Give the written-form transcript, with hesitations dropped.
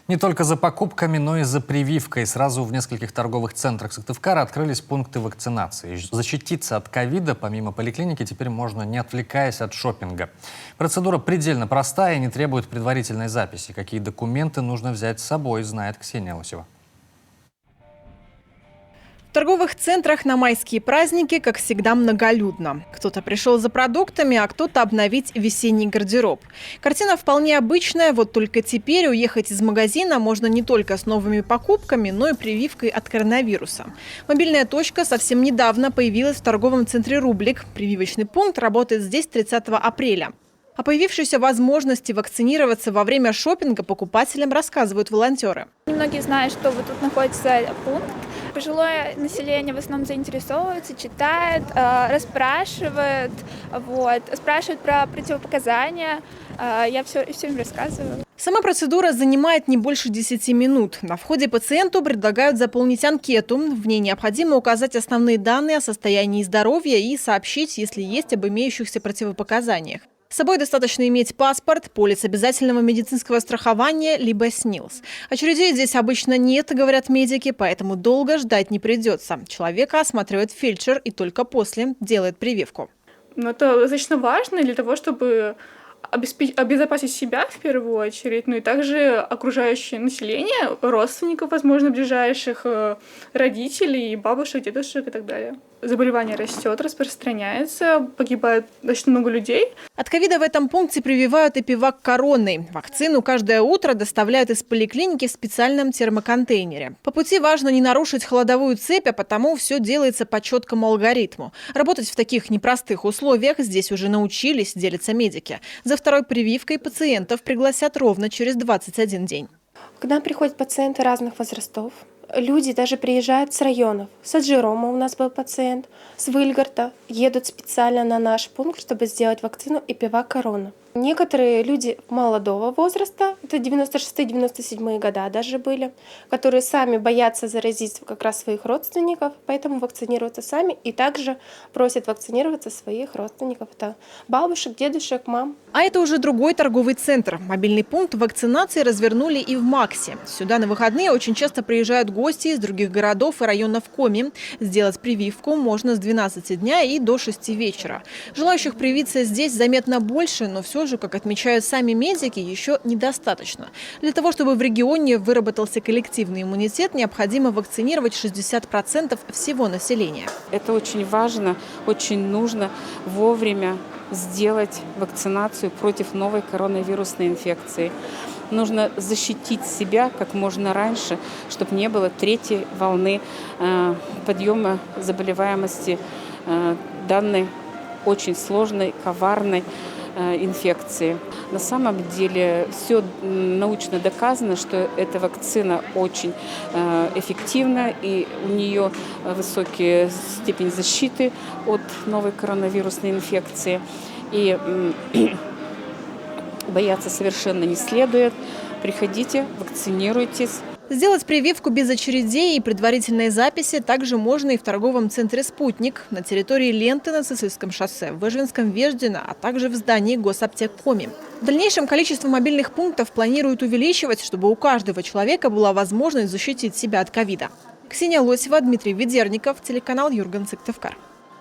Не только за покупками, но и за прививкой. Сразу в нескольких торговых центрах Сыктывкара открылись пункты вакцинации. Защититься от ковида помимо поликлиники теперь можно, не отвлекаясь от шопинга. Процедура предельно простая и не требует предварительной записи. Какие документы нужно взять с собой, знает Ксения Лосева. В торговых центрах на майские праздники, как всегда, многолюдно. Кто-то пришел за продуктами, а кто-то обновить весенний гардероб. Картина вполне обычная, вот только теперь уехать из магазина можно не только с новыми покупками, но и прививкой от коронавируса. Мобильная точка совсем недавно появилась в торговом центре «Рублик». Прививочный пункт работает здесь 30 апреля. О появившейся возможности вакцинироваться во время шопинга покупателям рассказывают волонтеры. Немногие знают, что вот тут находится пункт. Пожилое население в основном заинтересовывается, читает, расспрашивает, спрашивает про противопоказания. Я все им рассказываю. Сама процедура занимает не больше 10 минут. На входе пациенту предлагают заполнить анкету. В ней необходимо указать основные данные о состоянии здоровья и сообщить, если есть об имеющихся противопоказаниях. С собой достаточно иметь паспорт, полис обязательного медицинского страхования, либо СНИЛС. Очередей здесь обычно нет, говорят медики, поэтому долго ждать не придется. Человека осматривает фельдшер и только после делает прививку. Но это достаточно важно для того, чтобы обезопасить себя в первую очередь, но и также окружающее население, родственников, возможно, ближайших, родителей, бабушек, дедушек и так далее. Заболевание растет, распространяется, погибает достаточно много людей. От ковида в этом пункте прививают эпивак короной. Вакцину каждое утро доставляют из поликлиники в специальном термоконтейнере. По пути важно не нарушить холодовую цепь, а потому все делается по четкому алгоритму. Работать в таких непростых условиях здесь уже научились, делятся медики. За второй прививкой пациентов пригласят ровно через 21 день. К нам приходят пациенты разных возрастов. Люди даже приезжают с районов. С Аджирома у нас был пациент, с Выльгарта. Едут специально на наш пункт, чтобы сделать вакцину эпивак корона. Некоторые люди молодого возраста, это 96-97 года даже были, которые сами боятся заразить как раз своих родственников, поэтому вакцинируются сами и также просят вакцинироваться своих родственников. Это бабушек, дедушек, мам. А это уже другой торговый центр. Мобильный пункт вакцинации развернули и в МАКСе. Сюда на выходные очень часто приезжают гости из других городов и районов Коми. Сделать прививку можно с 12 дня и до 6 вечера. Желающих привиться здесь заметно больше, но все же, как отмечают сами медики, еще недостаточно. Для того, чтобы в регионе выработался коллективный иммунитет, необходимо вакцинировать 60% всего населения. Это очень важно, очень нужно вовремя сделать вакцинацию против новой коронавирусной инфекции. Нужно защитить себя как можно раньше, чтобы не было третьей волны подъема заболеваемости данной очень сложной, коварной инфекции. На самом деле все научно доказано, что эта вакцина очень эффективна и у нее высокая степень защиты от новой коронавирусной инфекции. И бояться совершенно не следует. Приходите, вакцинируйтесь. Сделать прививку без очередей и предварительной записи также можно и в торговом центре «Спутник», на территории ленты на Сысольском шоссе, в Выжвинском Веждино, а также в здании госаптек Коми. В дальнейшем количество мобильных пунктов планируют увеличивать, чтобы у каждого человека была возможность защитить себя от ковида. Ксения Лосева, Дмитрий Ведерников, телеканал Юрган, Сыктывкар.